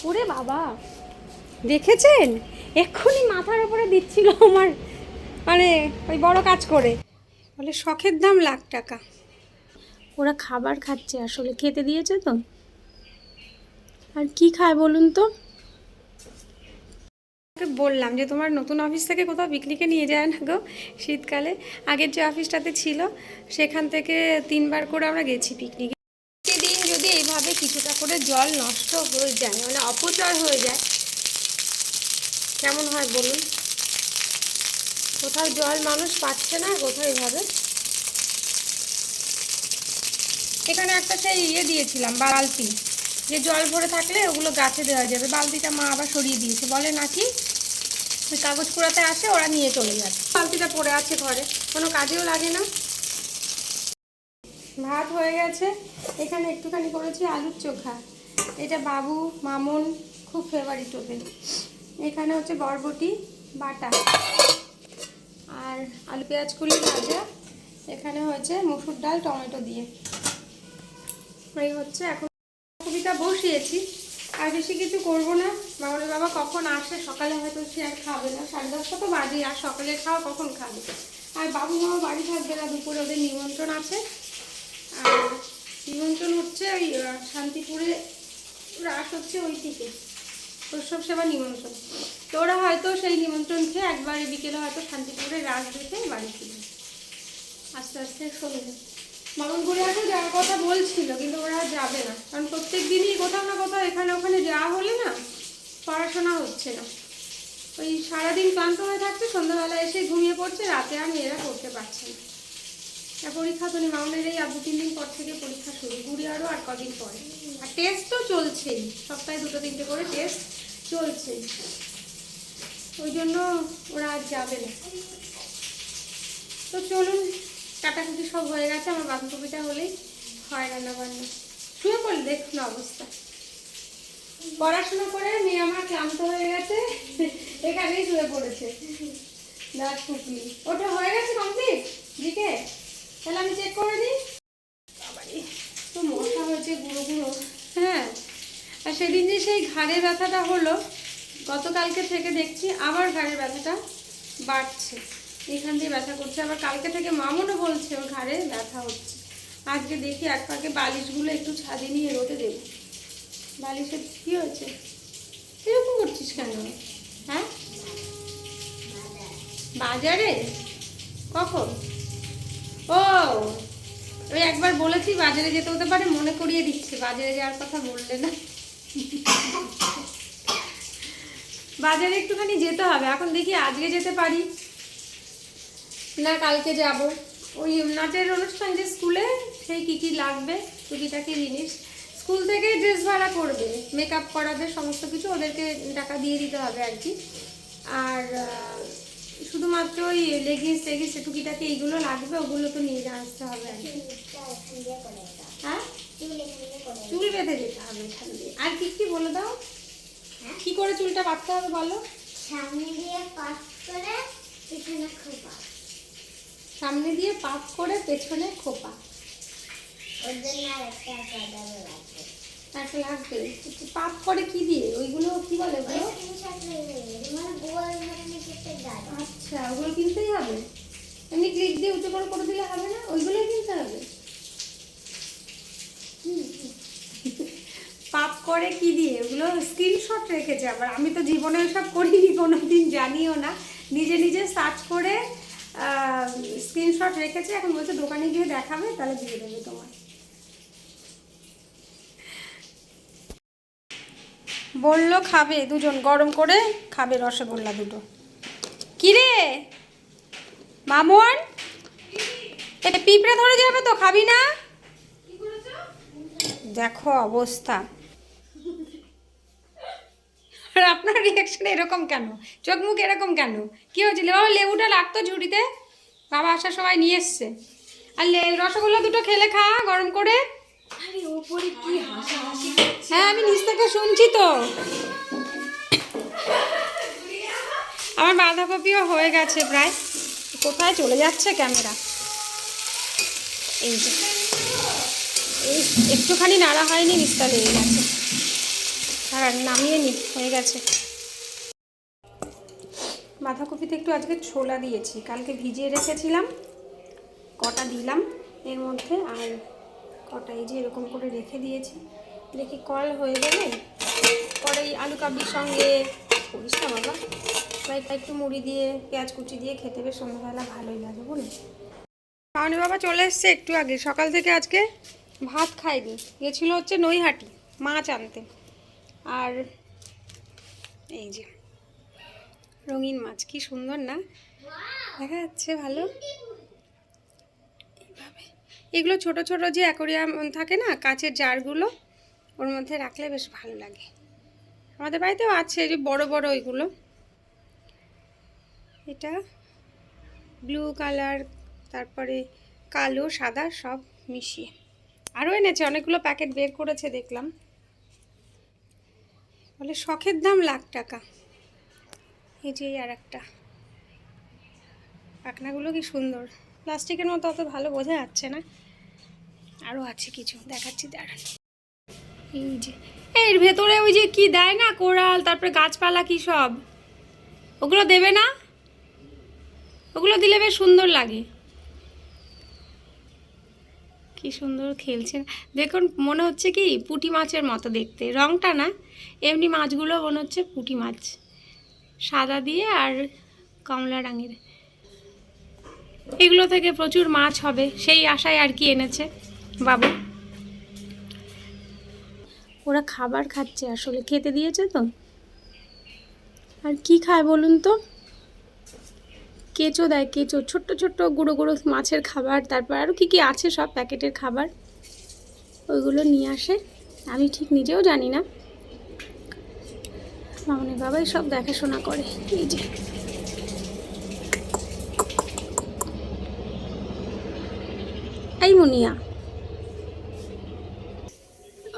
ওরে বাবা, দেখেছেন এক্ষুনি মাথার উপরে দিচ্ছিল আমার, মানে ওই বড় কাজ করে বলে শখের দাম লাখ টাকা। ওরা খাবার খাচ্ছে, আসলে খেতে দিয়েছে তো। আর কি খায় বলুন তো? বললাম যে তোমার নতুন অফিস থেকে কোথাও পিকনিকে নিয়ে যায় না গো শীতকালে। আগের যে অফিসটাতে ছিল সেখান থেকে 3বার করে আমরা গেছি পিকনিকে। প্রতিদিন যদি এইভাবে কিছুটা করে জল নষ্ট হয়ে যায়, মানে অপচয় হয়ে যায়, কেমন হয় বলুন? কোথাও জল মানুষ পাচ্ছে না, কোথাও এইভাবে। এখানে একটা সেই দিয়েছিলাম বালতি, যে জল ভরে থাকলে ওগুলো গাছে দেওয়া যাবে। বালতিটা মা আবার সরিয়ে দিয়েছে, বলে নাকি ওই কাগজ কুড়াতে আসে, ওরা নিয়ে চলে যাবে। বালতিটা পড়ে আছে ঘরে, কোনো কাজেও লাগে না। ভাত হয়ে গেছে, এখানে একটুখানি করেছি আলুর চোখা। এটা বাবু মামুন খুব ফেভারিট ওদের। এখানে হচ্ছে বরবটি বাটা আর আলু পেঁয়াজ কুলি ভাজা। এখানে হয়েছে মসুর ডাল টমেটো দিয়ে। এই হচ্ছে, এখন কবিতা বসিয়েছি, আর বেশি কিছু করবো না। বাবার বাবা কখন আসে, সকালে হয়তো সে আর খাবে না, 10:30 তো বাজে, আর সকালে খাওয়া কখন খাবে? আর বাবু মামা বাড়ি থাকবে না, দুপুরে ওদের নিমন্ত্রণ আছে। আর নিমন্ত্রণ হচ্ছে ওই শান্তিপুরে রাস হচ্ছে, ওই থেকে উৎসব সেবা নিমন্ত্রণ। তো ওরা হয়তো সেই নিমন্ত্রণ খেয়ে একবারে বিকেলে হয়তো শান্তিপুরে রাস দেখে বাড়ি ফিরবে। আস্তে আস্তে শোনে মামনপুরে এখন যাওয়ার কথা বলছিল, কিন্তু ওরা যাবে না, কারণ প্রত্যেক দিনই কোথাও না কোথাও এখানে ওখানে যাওয়া হলে না পড়াশোনা হচ্ছে না। ওই সারাদিন ক্লান্ত হয়ে থাকছে, সন্ধ্যাবেলা এসে ঘুমিয়ে পড়ছে, রাতে আর মেয়েরা পড়তে পারছে না। পরীক্ষা তো নেই মামনের, এই 2-3 দিন পর থেকে পরীক্ষা শুরু, ঘুরি আরও আর কদিন পরে। আর টেস্ট তো চলছেই, সপ্তাহে 2-3টে করে টেস্ট চলছেই। ওই জন্য ওরা আজ যাবে না। তো চলুন, কাটাকুটি সব হয়ে গেছে, আমার বাঁধাকপিটা হলেই হয় রান্না বান্না। শুয়ে পড়লে দেখুন অবস্থা। পড়াশোনা করে মেয়ে আমার ক্লান্ত হয়ে গেছে, এখানেই শুয়ে পড়েছে। দাঁত ফুকলি ওটা হয়ে গেছে কমপ্লিট দিকে, তাহলে আমি চেক করে দিই। তো মশা হয়েছে গুঁড়ো গুঁড়ো। হ্যাঁ, আর সেদিন যে সেই ঘাড়ের ব্যথাটা হলো, গতকালকে থেকে দেখছি আবার ঘাড়ের ব্যথাটা বাড়ছে, এখান দিয়ে ব্যথা করছে। আবার কালকে থেকে মামুনও বলছে ওর ঘাড়ে ব্যথা হচ্ছে। আজকে দেখি এক পাকে বালিশগুলো একটু ছাদে নিয়ে রোদে দেব। বালিশের কি হয়েছে, এরকম করছিস কেন? হ্যাঁ, বাজারে কখন? ও, ওই একবার বলেছি বাজারে যেতে হতে পারে, মনে করিয়ে দিচ্ছে, বাজারে যাওয়ার কথা বললে না। বাজারে একটুখানি যেতে হবে, এখন দেখি আজকে যেতে পারি না কালকে যাব। ওই নাচের অনুষ্ঠান যে স্কুলে, সেই কী কী লাগবে টুকিটাকি জিনিস, স্কুল থেকে ড্রেস ভাড়া করবে, মেকআপ করাবে, সমস্ত কিছু ওদেরকে টাকা দিয়ে দিতে হবে আর কি। আর শুধুমাত্র ওই লেগিংস টেগিংস টুকিটাকি এইগুলো লাগবে, ওগুলো তো নিয়ে আসতে হবে আর কি। হ্যাঁ, চুল বেঁধে যেতে হবে এখান দিয়ে। আর কি কি বলে দাও, কি করে চুলটা বাঁধতে হবে বলো? সামনে দিয়ে পাস করে পেছনে খোপা। সামনে দিয়ে পাক করে পেছনে খোপা। ওর জন্য আরেকটা পাদাও লাগবে। একটা লাগবে, পাক করে কি দিয়ে? ওইগুলো কি বলে ওগুলো? আচ্ছা, ওগুলো কিনতেই হবে? এমনি ক্লিপ দিয়ে উঁচু করে দিলে হবে না, ওইগুলোই কিনতে হবে? পাপ করে কি দিয়ে? ওগুলো স্ক্রিনশট রেখেছে আবার, আমি তো জীবনে ওসব করিনি, কোনোদিন জানিও না। নিজে নিজে সার্চ করে স্ক্রিনশট রেখেছে, এখন বলছে দোকানে গিয়ে দেখাবে, তাহলে দিয়ে দেবে তোমার। বললো খাবে দুজন, গরম করে খাবে রসগোল্লা দুটো। কিরে মামুন, পিঁপড়ে ধরে যাবে তো, খাবি না? দেখো অবস্থা। আর আপনার রিয়াকশন এরকম কেন, চোখ মুখ এরকম কেন? কি হয়েছিল বাবা? লেবুটা লাগতো ঝুড়িতে, বাবা আসার সময় নিয়ে এসছে। আর রসগোল্লা দুটো খেলে খা গরম করে। হ্যাঁ, আমি নিচ থেকে শুনছি তো। আমার বাঁধাকপিও হয়ে গেছে প্রায়। কোথায় চলে যাচ্ছে ক্যামেরা? এই যে, এই একটুখানি নাড়া হয়নি, নিচটা লেগে গেছে। আর নামিয়ে নি, হয়ে গেছে। বাঁধাকপিতে একটু আজকে ছোলা দিয়েছি, কালকে ভিজিয়ে রেখেছিলাম, কটা দিলাম এর মধ্যে, আর কটা এই যে এরকম করে রেখে দিয়েছি। দেখি কল হয়ে গেলে পরে এই আলু কাবলির সঙ্গে করিস না বাবা, বা একটু মুড়ি দিয়ে পেঁয়াজ কুচি দিয়ে খেতে বেশ সন্ধ্যাবেলা ভালোই লাগে বুঝলি। পাওনি বাবা চলে এসছে একটু আগে, সকাল থেকে আজকে ভাত খাইনি, গেছিলো হচ্ছে নৈহাটি মাছ আনতে। আর এই যে রঙিন মাছ, কি সুন্দর না দেখা যাচ্ছে, ভালো। এইভাবে এগুলো ছোট ছোট যে অ্যাকোরিয়াম থাকে না, কাচের জারগুলো, ওর মধ্যে রাখলে বেশ ভালো লাগে। আমাদের বাড়িতেও আছে যে বড় বড় ওইগুলো। এটা ব্লু কালার, তারপরে কালো সাদা সব মিশিয়ে। আরও এনেছে অনেকগুলো প্যাকেট বের করেছে দেখলাম, বলে শখের দাম লাখ টাকা। এই যে আর একটা, পাখনাগুলো কি সুন্দর, প্লাস্টিকের মতো অত ভালো বোঝা যাচ্ছে না। আরও আছে কিছু, দেখাচ্ছি দাঁড়ান। এই যে এর ভেতরে ওই যে কি দেয় না, কোরাল, তারপরে গাছপালা কি সব, ওগুলো দেবে না? ওগুলো দিলে বেশ সুন্দর লাগে। কি সুন্দর খেলছে দেখুন, মনে হচ্ছে কি পুঁটি মাছের মতো দেখতে, রংটা না, এমনি মাছগুলো মনে হচ্ছে পুঁটি মাছ, সাদা দিয়ে আর কমলা রঙের। এগুলো থেকে প্রচুর মাছ হবে সেই আশায় আর কি এনেছে বাবু। ওরা খাবার খাচ্ছে, আসলে খেতে দিয়েছে তো। আর কি খায় বলুন তো, কেঁচো দেয়, কেঁচো, ছোট্ট ছোট্ট গুঁড়ো গুঁড়ো মাছের খাবার, তারপর আরও কী কী আছে সব প্যাকেটের খাবার, ওইগুলো নিয়ে আসে। আমি ঠিক নিজেও জানি না, মামনি বাবাই সব দেখাশোনা করে। এই যে এই মুনিয়া,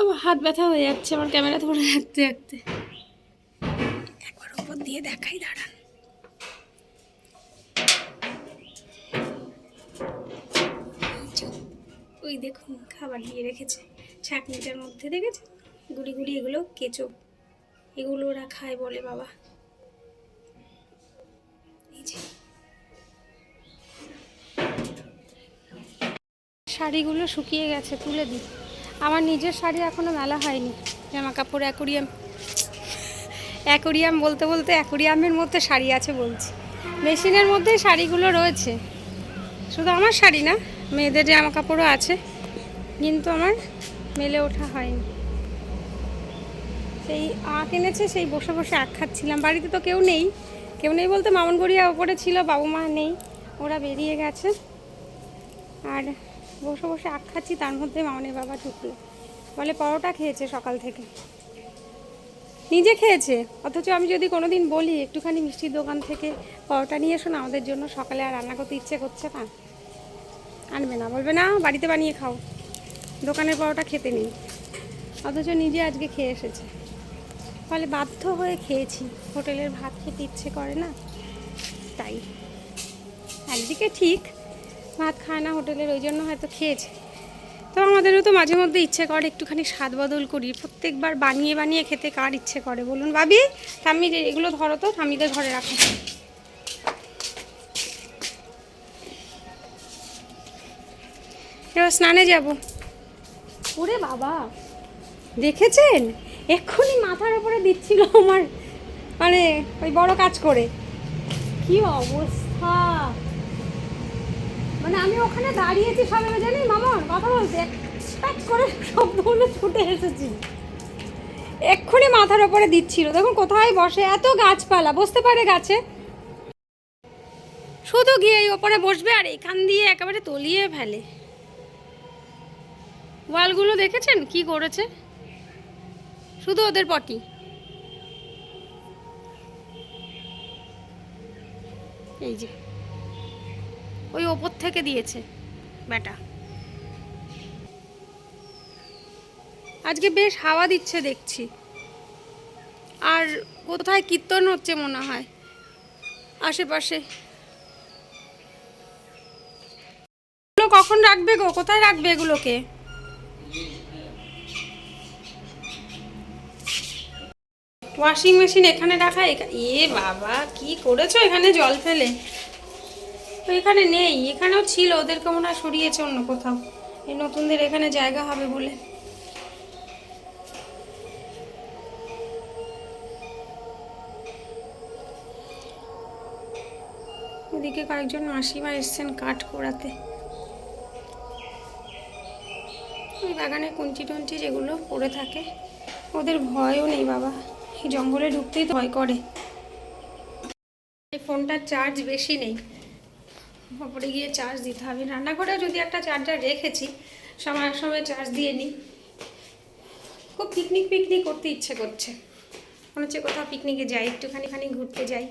ও হাত ব্যথা হয়ে যাচ্ছে আমার ক্যামেরা ধরে রাখতে রাখতে। একবার ওপর দিয়ে দেখাই, দাঁড়ান। ওই দেখুন খাবার দিয়ে রেখেছে ছাঁকনিটার মধ্যে, দেখেছে গুড়ি গুড়ি, এগুলো কেঁচো, এগুলো ওরা খায় বলে বাবা। এই যে শাড়িগুলো শুকিয়ে গেছে, তুলে দিই। আমার নিজের শাড়ি এখনো মেলা হয়নি, জামা কাপড় অ্যাকোরিয়াম বলতে বলতে অ্যাকোরিয়ামের মধ্যে শাড়ি আছে বলছি, মেশিনের মধ্যেই শাড়িগুলো রয়েছে। শুধু আমার শাড়ি না, মেয়েদের জামা কাপড়ও আছে, কিন্তু আমার মেলে ওঠা হয়নি। সেই আখ এনেছে, সেই বসে বসে আখ খাচ্ছিলাম। বাড়িতে তো কেউ নেই, কেউ নেই বলতে মামন গড়িয়া ওপরে ছিল, বাবু মা নেই, ওরা বেরিয়ে গেছে। আর বসে বসে আখ খাচ্ছি, তার মধ্যে মামনের বাবা ঢুকলো, বলে পরোটা খেয়েছে সকাল থেকে, নিজে খেয়েছে। অথচ আমি যদি কোনো দিন বলি একটুখানি মিষ্টির দোকান থেকে পরোটা নিয়ে এসো না আমাদের জন্য, সকালে আর রান্না করতে ইচ্ছে করছে না, আনবে না, বলবে না বাড়িতে বানিয়ে খাও, দোকানের পরোটা খেতে নেই। অথচ নিজে আজকে খেয়ে এসেছে, ফলে বাধ্য হয়ে খেয়েছি, হোটেলের ভাত খেতে ইচ্ছে করে না তাই। একদিকে ঠিক ভাত খায় না হোটেলের, ওই জন্য হয়তো খেয়েছে। তো আমাদেরও তো মাঝে মধ্যে ইচ্ছে করে একটুখানি স্বাদ বদল করি, প্রত্যেকবার বানিয়ে বানিয়ে খেতে কার ইচ্ছে করে বলুন। ভাবি ঠাম্মি যে এগুলো ধরো তো, ঠাম্মিদের ঘরে রাখো। এবার স্নানে যাব। ওরে বাবা দেখেছেন, এক্ষুনি মাথার উপরে দিচ্ছিল আমার, মানে ওই বড় কাজ করে, কি অবস্থা। মানে আমি ওখানে দাঁড়িয়েছি সবাই জানি মামন কথা বলতে, প্যাক করে শব্দগুলো ছুটে এসেছি, এক্ষুনি মাথার ওপরে দিচ্ছিল। দেখুন কোথায় বসে, এত গাছপালা, বসতে পারে গাছে, শুধু গিয়ে এই ওপরে বসবে আর এখান দিয়ে একেবারে তলিয়ে ফেলে। ওয়ালগুলো দেখেছেন কি করেছে, শুধু ওদের পটি। এই যে ওই ওপর থেকে দিয়েছে ব্যাটা। আজকে বেশ হাওয়া দিচ্ছে দেখছি, আর কোথায় কীর্তন হচ্ছে মনে হয় আশেপাশে। এগুলো কখন রাখবে গো, কোথায় রাখবে এগুলোকে? ওয়াশিং মেশিন এখানে রাখা, এ বাবা কি করেছো এখানে জল ফেলে? তো এখানে নেই, এখানেও ছিল, ওদেরকে মনে হয় সরিয়েছে অন্য কোথাও, এই নতুনদের এখানে জায়গা হবে বলে। এদিকে কয়েকজন মাসিমা এসছেন কাঠ কোড়াতে। ওই বাগানে কুঞ্চি টুঞ্চি যেগুলো পড়ে থাকে, ওদের ভয়ও নেই বাবা, এই জঙ্গলে ঢুকতেই তো ভয় করে। এই ফোনটার চার্জ বেশি নেই, ওপরে গিয়ে চার্জ দিতে হবে। রান্নাঘরে যদি একটা চার্জার রেখেছি, সময় সময় চার্জ দিয়ে নিই। খুব পিকনিক পিকনিক করতে ইচ্ছে করছে, মনে হচ্ছে কোথাও পিকনিকে যাই, একটুখানি ঘুরতে যাই।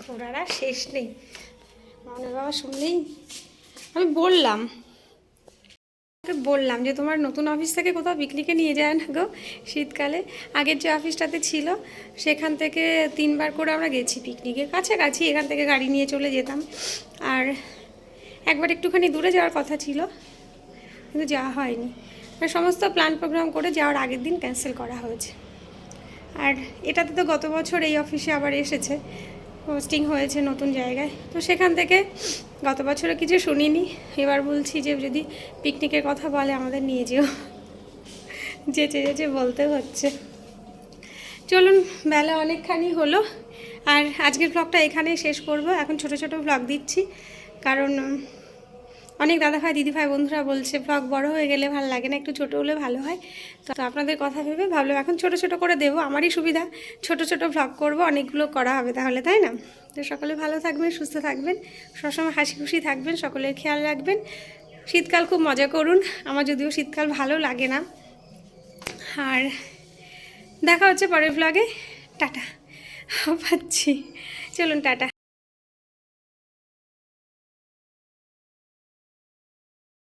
ঘোরার আর শেষ নেই। মনে বাবা শুনলেই আমি বললাম যে তোমার নতুন অফিস থেকে কোথাও পিকনিকে নিয়ে যায় না গো শীতকালে? আগের যে অফিসটাতে ছিল সেখান থেকে 3বার করে আমরা গেছি পিকনিকে, কাছাকাছি, এখান থেকে গাড়ি নিয়ে চলে যেতাম। আর একবার একটুখানি দূরে যাওয়ার কথা ছিল, কিন্তু যাওয়া হয়নি। সমস্ত প্ল্যান প্রোগ্রাম করে যাওয়ার আগের দিন ক্যান্সেল করা হয়েছে। আর এটাতে তো গত বছর এই অফিসে আবার এসেছে, পোস্টিং হয়েছে নতুন জায়গায়, তো সেখান থেকে গত বছরও কিছু শুনিনি। এবার বলছি যে যদি পিকনিকের কথা বলে আমাদের নিয়ে যেও, যেচে বলতে হচ্ছে। চলুন, বেলা অনেকখানি হলো, আর আজকের ব্লগটা এখানেই শেষ করব। এখন ছোট ছোট ব্লগ দিচ্ছি, কারণ অনেক দাদাভাই দিদিভাই বন্ধুরা বলছে ব্লগ বড় হয়ে গেলে ভালো লাগে না, একটু ছোটো হলে ভালো হয়। তো আপনাদের কথা ভেবে ভাবলাম এখন ছোট ছোট করে দেবো, আমারই সুবিধা, ছোট ছোট ব্লগ করব, অনেকগুলো করা হবে তাহলে, তাই না? তো সকলে ভালো থাকবেন, সুস্থ থাকবেন, সবসময় হাসি খুশি থাকবেন, সকলের খেয়াল রাখবেন। শীতকাল খুব মজা করুন, আমার যদিও শীতকাল ভালো লাগে না। আর দেখা হচ্ছে পরের ব্লগে। টাটা পাচ্ছি, চলুন টাটা।